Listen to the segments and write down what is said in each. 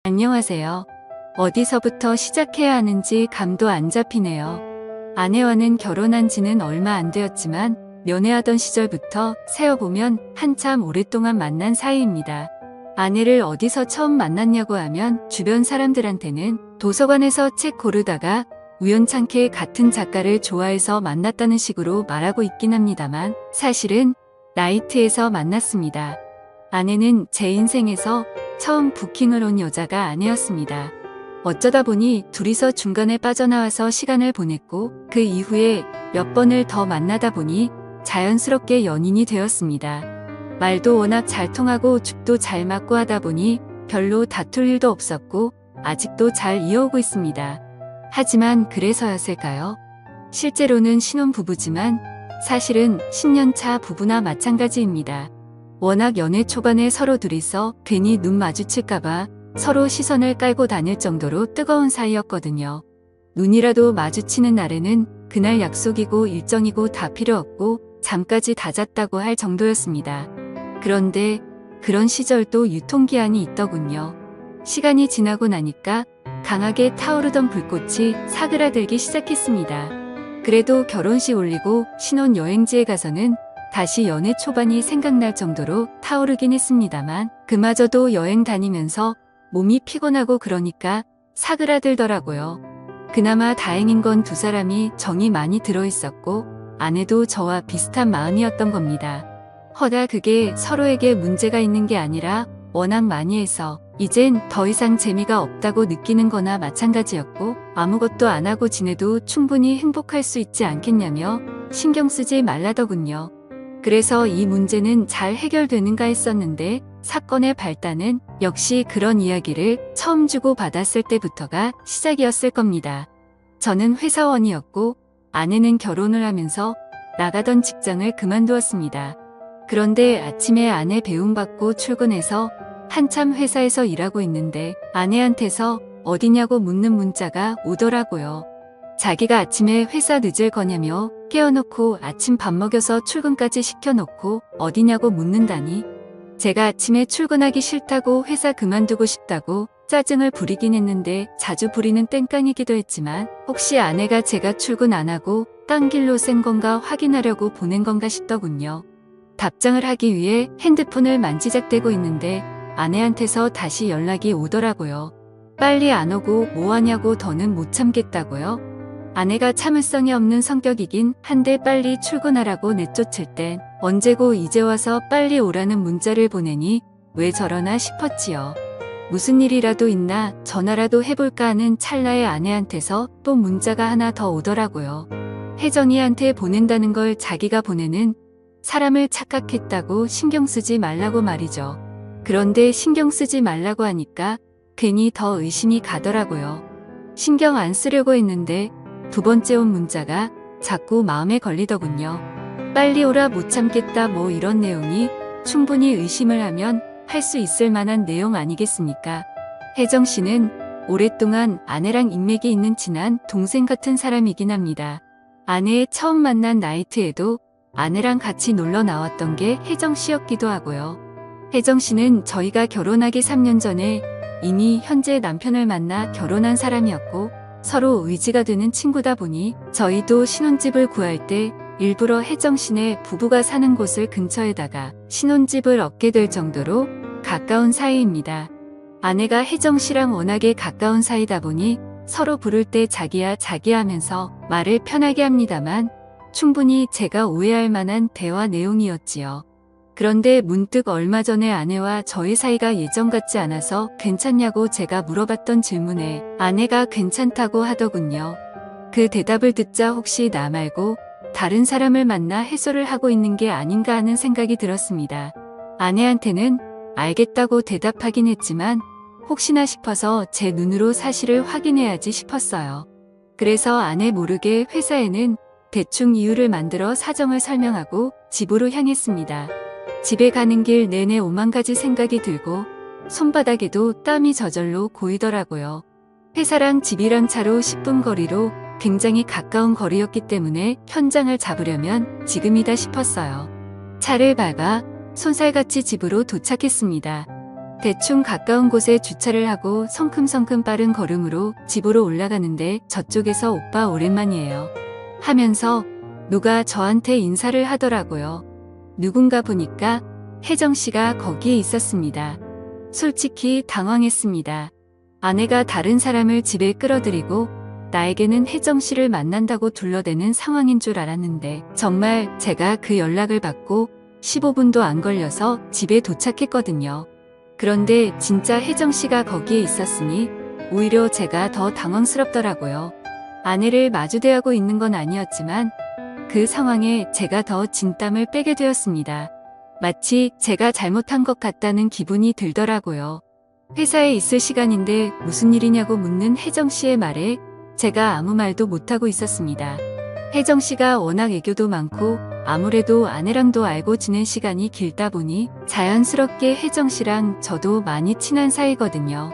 안녕하세요. 어디서부터 시작해야 하는지 감도 안 잡히네요. 아내와는 결혼한 지는 얼마 안 되었지만 연애하던 시절부터 세어보면 한참 오랫동안 만난 사이입니다. 아내를 어디서 처음 만났냐고 하면 주변 사람들한테는 도서관에서 책 고르다가 우연찮게 같은 작가를 좋아해서 만났다는 식으로 말하고 있긴 합니다만 사실은 나이트에서 만났습니다. 아내는 제 인생에서 처음 부킹을 온 여자가 아니었습니다. 어쩌다 보니 둘이서 중간에 빠져나와서 시간을 보냈고 그 이후에 몇 번을 더 만나다 보니 자연스럽게 연인이 되었습니다. 말도 워낙 잘 통하고 죽도 잘 맞고 하다 보니 별로 다툴 일도 없었고 아직도 잘 이어오고 있습니다. 하지만 그래서였을까요? 실제로는 신혼부부지만 사실은 10년차 부부나 마찬가지입니다. 워낙 연애 초반에 서로 둘이서 괜히 눈 마주칠까봐 서로 시선을 깔고 다닐 정도로 뜨거운 사이였거든요. 눈이라도 마주치는 날에는 그날 약속이고 일정이고 다 필요 없고 잠까지 다 잤다고 할 정도였습니다. 그런데 그런 시절도 유통기한이 있더군요. 시간이 지나고 나니까 강하게 타오르던 불꽃이 사그라들기 시작했습니다. 그래도 결혼식 올리고 신혼여행지에 가서는 다시 연애 초반이 생각날 정도로 타오르긴 했습니다만 그마저도 여행 다니면서 몸이 피곤하고 그러니까 사그라들더라고요. 그나마 다행인 건 두 사람이 정이 많이 들어있었고 아내도 저와 비슷한 마음이었던 겁니다. 허나 그게 서로에게 문제가 있는 게 아니라 워낙 많이 해서 이젠 더 이상 재미가 없다고 느끼는 거나 마찬가지였고 아무것도 안 하고 지내도 충분히 행복할 수 있지 않겠냐며 신경 쓰지 말라더군요. 그래서 이 문제는 잘 해결되는가 했었는데 사건의 발단은 역시 그런 이야기를 처음 주고 받았을 때부터가 시작이었을 겁니다. 저는 회사원이었고 아내는 결혼을 하면서 나가던 직장을 그만두었습니다. 그런데 아침에 아내 배웅받고 출근해서 한참 회사에서 일하고 있는데 아내한테서 어디냐고 묻는 문자가 오더라고요. 자기가 아침에 회사 늦을 거냐며 깨워놓고 아침 밥 먹여서 출근까지 시켜놓고 어디냐고 묻는다니. 제가 아침에 출근하기 싫다고 회사 그만두고 싶다고 짜증을 부리긴 했는데 자주 부리는 땡깡이기도 했지만 혹시 아내가 제가 출근 안 하고 딴 길로 샌 건가 확인하려고 보낸 건가 싶더군요. 답장을 하기 위해 핸드폰을 만지작대고 있는데 아내한테서 다시 연락이 오더라고요. 빨리 안 오고 뭐 하냐고 더는 못 참겠다고요? 아내가 참을성이 없는 성격이긴 한데 빨리 출근하라고 내쫓을 땐 언제고 이제 와서 빨리 오라는 문자를 보내니 왜 저러나 싶었지요. 무슨 일이라도 있나 전화라도 해볼까 하는 찰나에 아내한테서 또 문자가 하나 더 오더라고요. 혜정이한테 보낸다는 걸 자기가 보내는 사람을 착각했다고 신경 쓰지 말라고 말이죠. 그런데 신경 쓰지 말라고 하니까 괜히 더 의심이 가더라고요. 신경 안 쓰려고 했는데 두 번째 온 문자가 자꾸 마음에 걸리더군요. 빨리 오라 못 참겠다 뭐 이런 내용이 충분히 의심을 하면 할 수 있을 만한 내용 아니겠습니까? 혜정 씨는 오랫동안 아내랑 인맥이 있는 친한 동생 같은 사람이긴 합니다. 아내의 처음 만난 나이트에도 아내랑 같이 놀러 나왔던 게 혜정 씨였기도 하고요. 혜정 씨는 저희가 결혼하기 3년 전에 이미 현재 남편을 만나 결혼한 사람이었고 서로 의지가 되는 친구다 보니 저희도 신혼집을 구할 때 일부러 혜정 씨네 부부가 사는 곳을 근처에다가 신혼집을 얻게 될 정도로 가까운 사이입니다. 아내가 혜정 씨랑 워낙에 가까운 사이다 보니 서로 부를 때 자기야 자기야 하면서 말을 편하게 합니다만 충분히 제가 오해할 만한 대화 내용이었지요. 그런데 문득 얼마 전에 아내와 저희 사이가 예전 같지 않아서 괜찮냐고 제가 물어봤던 질문에 아내가 괜찮다고 하더군요. 그 대답을 듣자 혹시 나 말고 다른 사람을 만나 해소를 하고 있는 게 아닌가 하는 생각이 들었습니다. 아내한테는 알겠다고 대답하긴 했지만 혹시나 싶어서 제 눈으로 사실을 확인해야지 싶었어요. 그래서 아내 모르게 회사에는 대충 이유를 만들어 사정을 설명하고 집으로 향했습니다. 집에 가는 길 내내 오만 가지 생각이 들고 손바닥에도 땀이 저절로 고이더라고요. 회사랑 집이랑 차로 10분 거리로 굉장히 가까운 거리였기 때문에 현장을 잡으려면 지금이다 싶었어요. 차를 밟아 손살같이 집으로 도착했습니다. 대충 가까운 곳에 주차를 하고 성큼성큼 빠른 걸음으로 집으로 올라가는데 저쪽에서 오빠 오랜만이에요 하면서 누가 저한테 인사를 하더라고요. 누군가 보니까 혜정 씨가 거기에 있었습니다. 솔직히 당황했습니다. 아내가 다른 사람을 집에 끌어들이고 나에게는 혜정 씨를 만난다고 둘러대는 상황인 줄 알았는데 정말 제가 그 연락을 받고 15분도 안 걸려서 집에 도착했거든요. 그런데 진짜 혜정 씨가 거기에 있었으니 오히려 제가 더 당황스럽더라고요. 아내를 마주대하고 있는 건 아니었지만 그 상황에 제가 더 진땀을 빼게 되었습니다. 마치 제가 잘못한 것 같다는 기분이 들더라고요. 회사에 있을 시간인데 무슨 일이냐고 묻는 혜정 씨의 말에 제가 아무 말도 못하고 있었습니다. 혜정 씨가 워낙 애교도 많고 아무래도 아내랑도 알고 지낸 시간이 길다 보니 자연스럽게 혜정 씨랑 저도 많이 친한 사이거든요.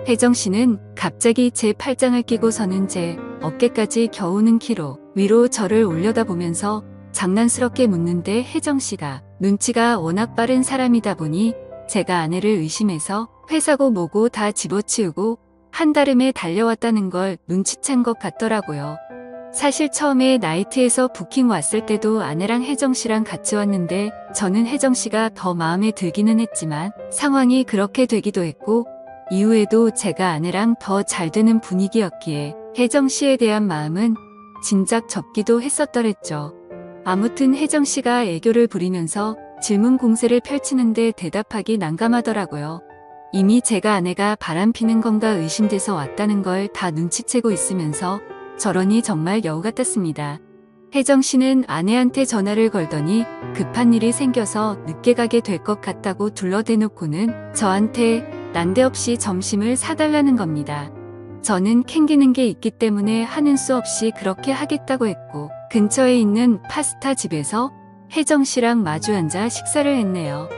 혜정 씨는 갑자기 제 팔짱을 끼고 서는 제 어깨까지 겨우는 키로 위로 저를 올려다보면서 장난스럽게 묻는데 혜정 씨가 눈치가 워낙 빠른 사람이다 보니 제가 아내를 의심해서 회사고 뭐고 다 집어치우고 한달음에 달려왔다는 걸 눈치챈 것 같더라고요. 사실 처음에 나이트에서 부킹 왔을 때도 아내랑 혜정 씨랑 같이 왔는데 저는 혜정 씨가 더 마음에 들기는 했지만 상황이 그렇게 되기도 했고 이후에도 제가 아내랑 더 잘 되는 분위기였기에 혜정 씨에 대한 마음은 진작 접기도 했었더랬죠. 아무튼 혜정 씨가 애교를 부리면서 질문 공세를 펼치는데 대답하기 난감하더라고요. 이미 제가 아내가 바람피는 건가 의심돼서 왔다는 걸 다 눈치채고 있으면서 저러니 정말 여우 같았습니다. 혜정 씨는 아내한테 전화를 걸더니 급한 일이 생겨서 늦게 가게 될 것 같다고 둘러대놓고는 저한테 난데없이 점심을 사달라는 겁니다. 저는 캥기는 게 있기 때문에 하는 수 없이 그렇게 하겠다고 했고 근처에 있는 파스타 집에서 혜정 씨랑 마주 앉아 식사를 했네요.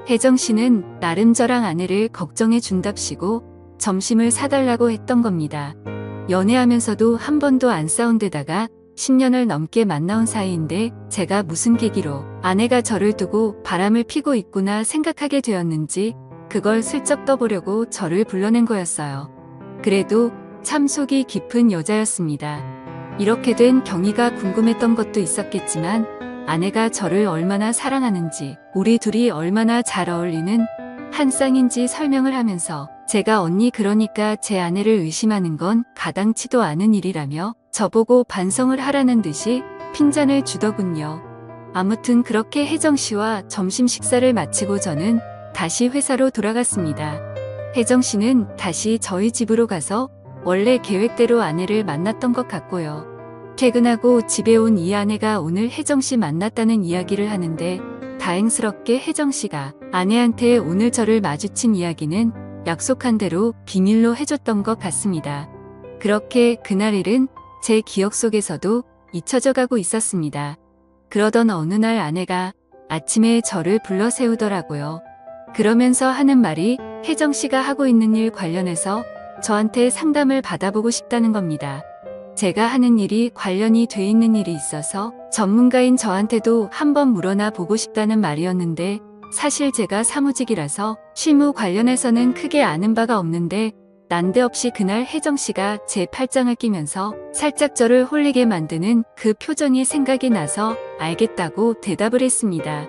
혜정 씨는 나름 저랑 아내를 걱정해 준답시고 점심을 사달라고 했던 겁니다. 연애하면서도 한 번도 안 싸운 데다가 10년을 넘게 만나온 사이인데 제가 무슨 계기로 아내가 저를 두고 바람을 피고 있구나 생각하게 되었는지 그걸 슬쩍 떠보려고 저를 불러낸 거였어요. 그래도 참 속이 깊은 여자였습니다. 이렇게 된 경위가 궁금했던 것도 있었겠지만 아내가 저를 얼마나 사랑하는지 우리 둘이 얼마나 잘 어울리는 한 쌍인지 설명을 하면서 제가 언니 그러니까 제 아내를 의심하는 건 가당치도 않은 일이라며 저보고 반성을 하라는 듯이 핀잔을 주더군요. 아무튼 그렇게 혜정 씨와 점심 식사를 마치고 저는 다시 회사로 돌아갔습니다. 혜정 씨는 다시 저희 집으로 가서 원래 계획대로 아내를 만났던 것 같고요. 퇴근하고 집에 온 이 아내가 오늘 혜정 씨 만났다는 이야기를 하는데 다행스럽게 혜정 씨가 아내한테 오늘 저를 마주친 이야기는 약속한 대로 비밀로 해줬던 것 같습니다. 그렇게 그날 일은 제 기억 속에서도 잊혀져 가고 있었습니다. 그러던 어느 날 아내가 아침에 저를 불러 세우더라고요. 그러면서 하는 말이 혜정 씨가 하고 있는 일 관련해서 저한테 상담을 받아보고 싶다는 겁니다. 제가 하는 일이 관련이 돼 있는 일이 있어서 전문가인 저한테도 한번 물어나 보고 싶다는 말이었는데 사실 제가 사무직이라서 실무 관련해서는 크게 아는 바가 없는데 난데없이 그날 혜정 씨가 제 팔짱을 끼면서 살짝 저를 홀리게 만드는 그 표정이 생각이 나서 알겠다고 대답을 했습니다.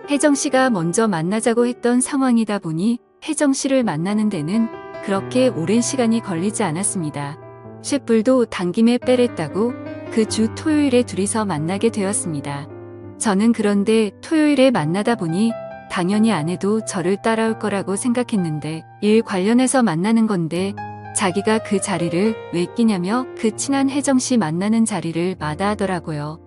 혜정 씨가 먼저 만나자고 했던 상황이다 보니 혜정 씨를 만나는 데는 그렇게 오랜 시간이 걸리지 않았습니다. 쇳불도 당김에 빼랬다고 그 주 토요일에 둘이서 만나게 되었습니다. 저는 그런데 토요일에 만나다 보니 당연히 아내도 저를 따라올 거라고 생각했는데 일 관련해서 만나는 건데 자기가 그 자리를 왜 끼냐며 그 친한 혜정 씨 만나는 자리를 마다하더라고요.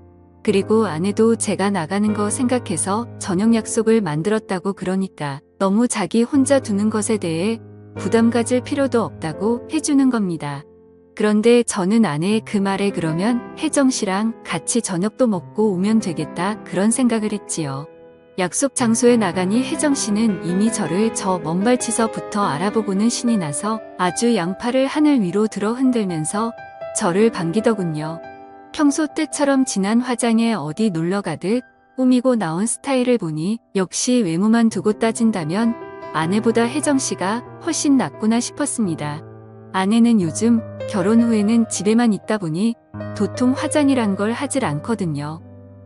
그리고 아내도 제가 나가는 거 생각해서 저녁 약속을 만들었다고 그러니까 너무 자기 혼자 두는 것에 대해 부담 가질 필요도 없다고 해주는 겁니다. 그런데 저는 아내의 그 말에 그러면 혜정 씨랑 같이 저녁도 먹고 오면 되겠다 그런 생각을 했지요. 약속 장소에 나가니 혜정 씨는 이미 저를 저 먼 발치서부터 알아보고는 신이 나서 아주 양팔을 하늘 위로 들어 흔들면서 저를 반기더군요. 평소 때처럼 진한 화장에 어디 놀러 가듯 꾸미고 나온 스타일을 보니 역시 외모만 두고 따진다면 아내보다 혜정 씨가 훨씬 낫구나 싶었습니다. 아내는 요즘 결혼 후에는 집에만 있다 보니 도통 화장이란 걸 하질 않거든요.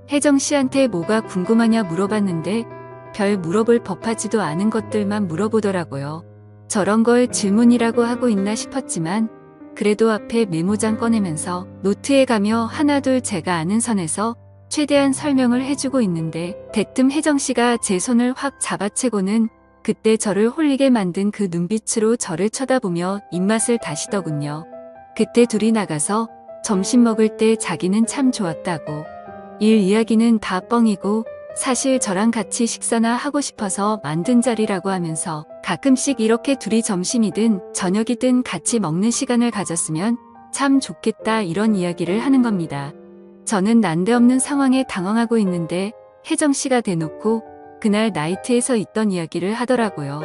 혜정 씨한테 뭐가 궁금하냐 물어봤는데 별 물어볼 법하지도 않은 것들만 물어보더라고요. 저런 걸 질문이라고 하고 있나 싶었지만 그래도 앞에 메모장 꺼내면서 노트에 가며 하나둘 제가 아는 선에서 최대한 설명을 해주고 있는데 대뜸 혜정 씨가 제 손을 확 잡아채고는 그때 저를 홀리게 만든 그 눈빛으로 저를 쳐다보며 입맛을 다시더군요. 그때 둘이 나가서 점심 먹을 때 자기는 참 좋았다고. 일 이야기는 다 뻥이고 사실 저랑 같이 식사나 하고 싶어서 만든 자리라고 하면서 가끔씩 이렇게 둘이 점심이든 저녁이든 같이 먹는 시간을 가졌으면 참 좋겠다 이런 이야기를 하는 겁니다. 저는 난데없는 상황에 당황하고 있는데 혜정 씨가 대놓고 그날 나이트에서 있던 이야기를 하더라고요.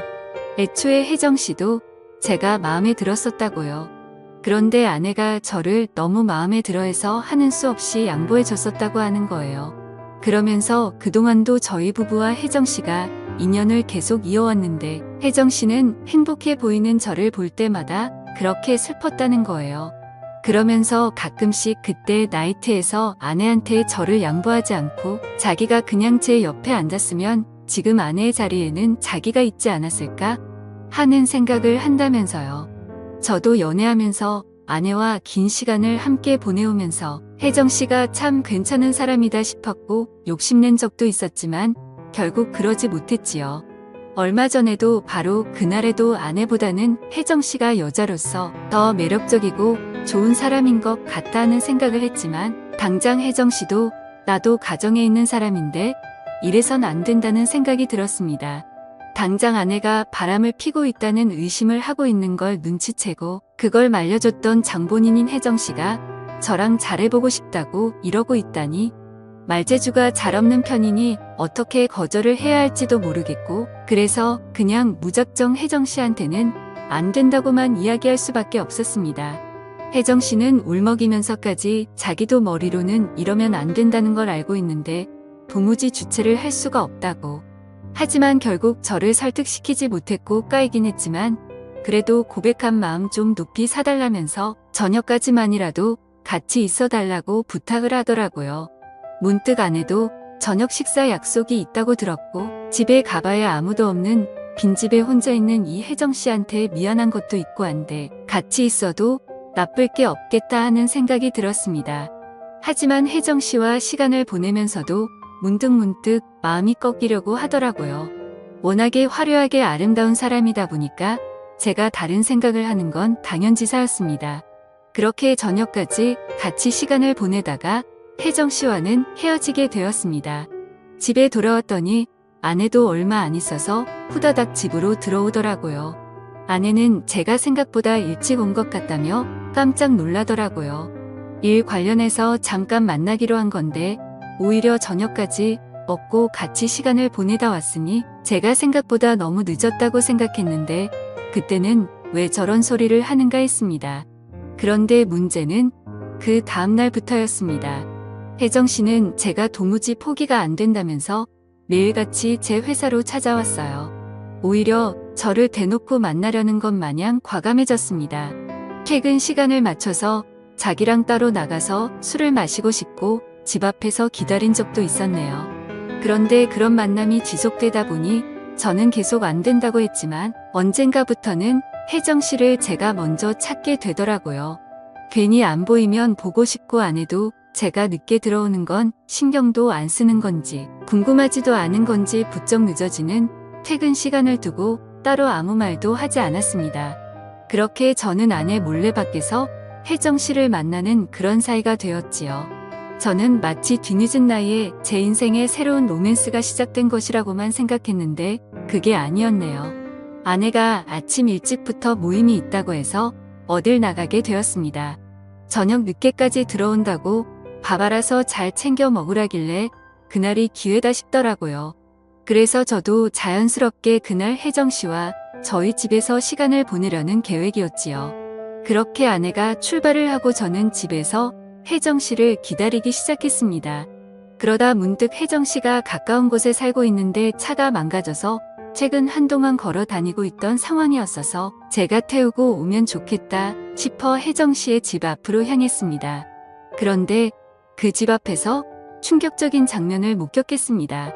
애초에 혜정 씨도 제가 마음에 들었었다고요. 그런데 아내가 저를 너무 마음에 들어해서 하는 수 없이 양보해 줬었다고 하는 거예요. 그러면서 그동안도 저희 부부와 혜정 씨가 인연을 계속 이어왔는데 혜정 씨는 행복해 보이는 저를 볼 때마다 그렇게 슬펐다는 거예요. 그러면서 가끔씩 그때 나이트에서 아내한테 저를 양보하지 않고 자기가 그냥 제 옆에 앉았으면 지금 아내의 자리에는 자기가 있지 않았을까 하는 생각을 한다면서요. 저도 연애하면서 아내와 긴 시간을 함께 보내오면서 혜정 씨가 참 괜찮은 사람이다 싶었고 욕심낸 적도 있었지만 결국 그러지 못했지요. 얼마 전에도 바로 그날에도 아내보다는 혜정 씨가 여자로서 더 매력적이고 좋은 사람인 것 같다 하는 생각을 했지만 당장 혜정 씨도 나도 가정에 있는 사람인데 이래선 안 된다는 생각이 들었습니다. 당장 아내가 바람을 피고 있다는 의심을 하고 있는 걸 눈치채고 그걸 말려줬던 장본인인 혜정 씨가 저랑 잘해보고 싶다고 이러고 있다니 말재주가 잘 없는 편이니 어떻게 거절을 해야 할지도 모르겠고 그래서 그냥 무작정 혜정 씨한테는 안 된다고만 이야기할 수밖에 없었습니다. 혜정 씨는 울먹이면서까지 자기도 머리로는 이러면 안 된다는 걸 알고 있는데 도무지 주체를 할 수가 없다고. 하지만 결국 저를 설득시키지 못했고 까이긴 했지만 그래도 고백한 마음 좀 높이 사달라면서 저녁까지만이라도 같이 있어달라고 부탁을 하더라고요. 문득 아내도 저녁 식사 약속이 있다고 들었고 집에 가봐야 아무도 없는 빈집에 혼자 있는 이 혜정 씨한테 미안한 것도 있고 한데 같이 있어도 나쁠 게 없겠다 하는 생각이 들었습니다. 하지만 혜정 씨와 시간을 보내면서도 문득문득 마음이 꺾이려고 하더라고요. 워낙에 화려하게 아름다운 사람이다 보니까 제가 다른 생각을 하는 건 당연지사였습니다. 그렇게 저녁까지 같이 시간을 보내다가 혜정 씨와는 헤어지게 되었습니다. 집에 돌아왔더니 아내도 얼마 안 있어서 후다닥 집으로 들어오더라고요. 아내는 제가 생각보다 일찍 온 것 같다며 깜짝 놀라더라고요. 일 관련해서 잠깐 만나기로 한 건데 오히려 저녁까지 먹고 같이 시간을 보내다 왔으니 제가 생각보다 너무 늦었다고 생각했는데 그때는 왜 저런 소리를 하는가 했습니다. 그런데 문제는 그 다음날부터였습니다. 혜정 씨는 제가 도무지 포기가 안 된다면서 매일같이 제 회사로 찾아왔어요. 오히려 저를 대놓고 만나려는 것 마냥 과감해졌습니다. 퇴근 시간을 맞춰서 자기랑 따로 나가서 술을 마시고 싶고 집 앞에서 기다린 적도 있었네요. 그런데 그런 만남이 지속되다 보니 저는 계속 안 된다고 했지만 언젠가부터는 혜정 씨를 제가 먼저 찾게 되더라고요. 괜히 안 보이면 보고 싶고 안 해도 제가 늦게 들어오는 건 신경도 안 쓰는 건지 궁금하지도 않은 건지 부쩍 늦어지는 퇴근 시간을 두고 따로 아무 말도 하지 않았습니다. 그렇게 저는 아내 몰래 밖에서 혜정 씨를 만나는 그런 사이가 되었지요. 저는 마치 뒤늦은 나이에 제 인생의 새로운 로맨스가 시작된 것이라고만 생각했는데 그게 아니었네요. 아내가 아침 일찍부터 모임이 있다고 해서 어딜 나가게 되었습니다. 저녁 늦게까지 들어온다고 밥 알아서 잘 챙겨 먹으라길래 그날이 기회다 싶더라고요. 그래서 저도 자연스럽게 그날 혜정 씨와 저희 집에서 시간을 보내려는 계획이었지요. 그렇게 아내가 출발을 하고 저는 집에서 혜정 씨를 기다리기 시작했습니다. 그러다 문득 혜정 씨가 가까운 곳에 살고 있는데 차가 망가져서 최근 한동안 걸어 다니고 있던 상황이었어서 제가 태우고 오면 좋겠다 싶어 혜정 씨의 집 앞으로 향했습니다. 그런데 그 집 앞에서 충격적인 장면을 목격했습니다.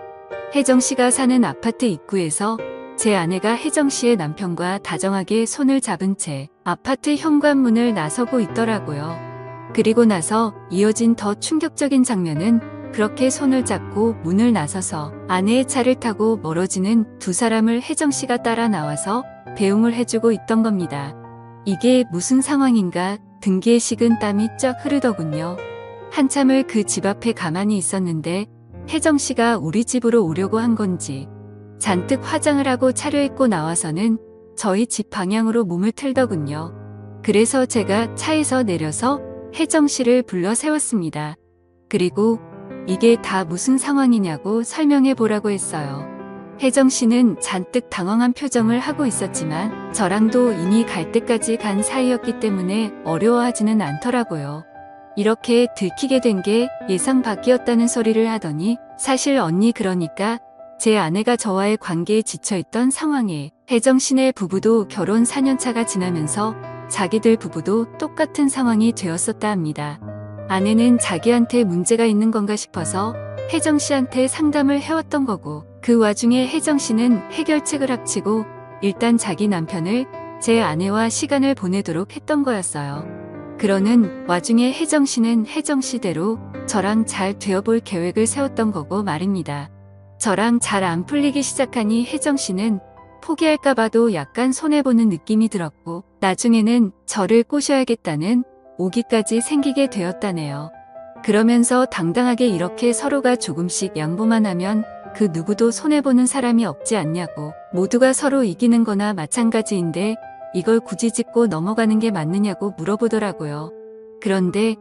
혜정 씨가 사는 아파트 입구에서 제 아내가 혜정 씨의 남편과 다정하게 손을 잡은 채 아파트 현관문을 나서고 있더라고요. 그리고 나서 이어진 더 충격적인 장면은 그렇게 손을 잡고 문을 나서서 아내의 차를 타고 멀어지는 두 사람을 혜정 씨가 따라 나와서 배웅을 해주고 있던 겁니다. 이게 무슨 상황인가 등기에 식은 땀이 쫙 흐르더군요. 한참을 그 집 앞에 가만히 있었는데 혜정 씨가 우리 집으로 오려고 한 건지 잔뜩 화장을 하고 차려입고 나와서는 저희 집 방향으로 몸을 틀더군요. 그래서 제가 차에서 내려서 혜정 씨를 불러 세웠습니다. 그리고 이게 다 무슨 상황이냐고 설명해 보라고 했어요. 혜정 씨는 잔뜩 당황한 표정을 하고 있었지만 저랑도 이미 갈 때까지 간 사이였기 때문에 어려워하지는 않더라고요. 이렇게 들키게 된 게 예상 밖이었다는 소리를 하더니 사실 언니 그러니까 제 아내가 저와의 관계에 지쳐있던 상황에 혜정 씨네 부부도 결혼 4년차가 지나면서 자기들 부부도 똑같은 상황이 되었었다 합니다. 아내는 자기한테 문제가 있는 건가 싶어서 혜정 씨한테 상담을 해왔던 거고 그 와중에 혜정 씨는 해결책을 합치고 일단 자기 남편을 제 아내와 시간을 보내도록 했던 거였어요. 그러는 와중에 혜정 씨는 혜정 씨대로 저랑 잘 되어볼 계획을 세웠던 거고 말입니다. 저랑 잘 안 풀리기 시작하니 혜정 씨는 포기할까봐도 약간 손해보는 느낌이 들었고 나중에는 저를 꼬셔야겠다는 오기까지 생기게 되었다네요. 그러면서 당당하게 이렇게 서로가 조금씩 양보만 하면 그 누구도 손해보는 사람이 없지 않냐고 모두가 서로 이기는 거나 마찬가지인데 이걸 굳이 짚고 넘어가는 게 맞느냐고 물어보더라고요. 그런데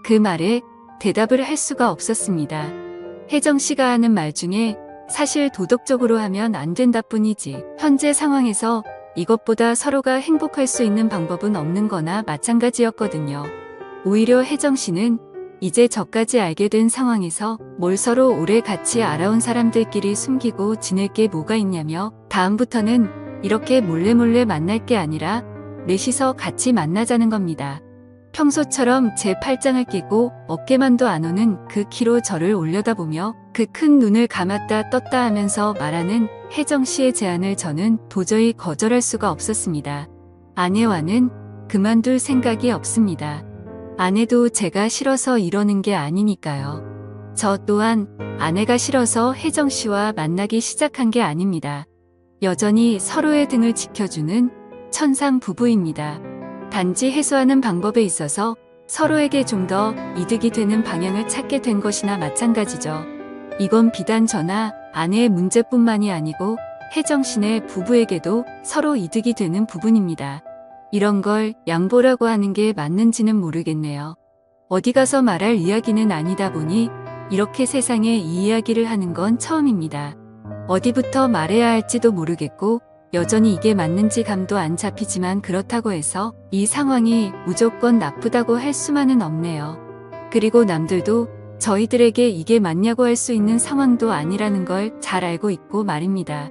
그 말에 대답을 할 수가 없었습니다. 혜정 씨가 하는 말 중에 사실 도덕적으로 하면 안 된다 뿐이지 현재 상황에서 이것보다 서로가 행복할 수 있는 방법은 없는 거나 마찬가지였거든요. 오히려 혜정 씨는 이제 저까지 알게 된 상황에서 뭘 서로 오래 같이 알아온 사람들끼리 숨기고 지낼 게 뭐가 있냐며 다음부터는 이렇게 몰래 만날 게 아니라 넷이서 같이 만나자는 겁니다. 평소처럼 제 팔짱을 끼고 어깨만도 안 오는 그 키로 저를 올려다보며 그 큰 눈을 감았다 떴다 하면서 말하는 혜정 씨의 제안을 저는 도저히 거절할 수가 없었습니다. 아내와는 그만둘 생각이 없습니다. 아내도 제가 싫어서 이러는 게 아니니까요. 저 또한 아내가 싫어서 혜정 씨와 만나기 시작한 게 아닙니다. 여전히 서로의 등을 지켜주는 천상 부부입니다. 단지 해소하는 방법에 있어서 서로에게 좀 더 이득이 되는 방향을 찾게 된 것이나 마찬가지죠. 이건 비단 저나 아내의 문제뿐만이 아니고 혜정 씨네 부부에게도 서로 이득이 되는 부분입니다. 이런 걸 양보라고 하는 게 맞는지는 모르겠네요. 어디 가서 말할 이야기는 아니다 보니 이렇게 세상에 이 이야기를 하는 건 처음입니다. 어디부터 말해야 할지도 모르겠고 여전히 이게 맞는지 감도 안 잡히지만 그렇다고 해서 이 상황이 무조건 나쁘다고 할 수만은 없네요. 그리고 남들도 저희들에게 이게 맞냐고 할 수 있는 상황도 아니라는 걸 잘 알고 있고 말입니다.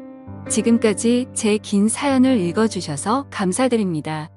지금까지 제 긴 사연을 읽어주셔서 감사드립니다.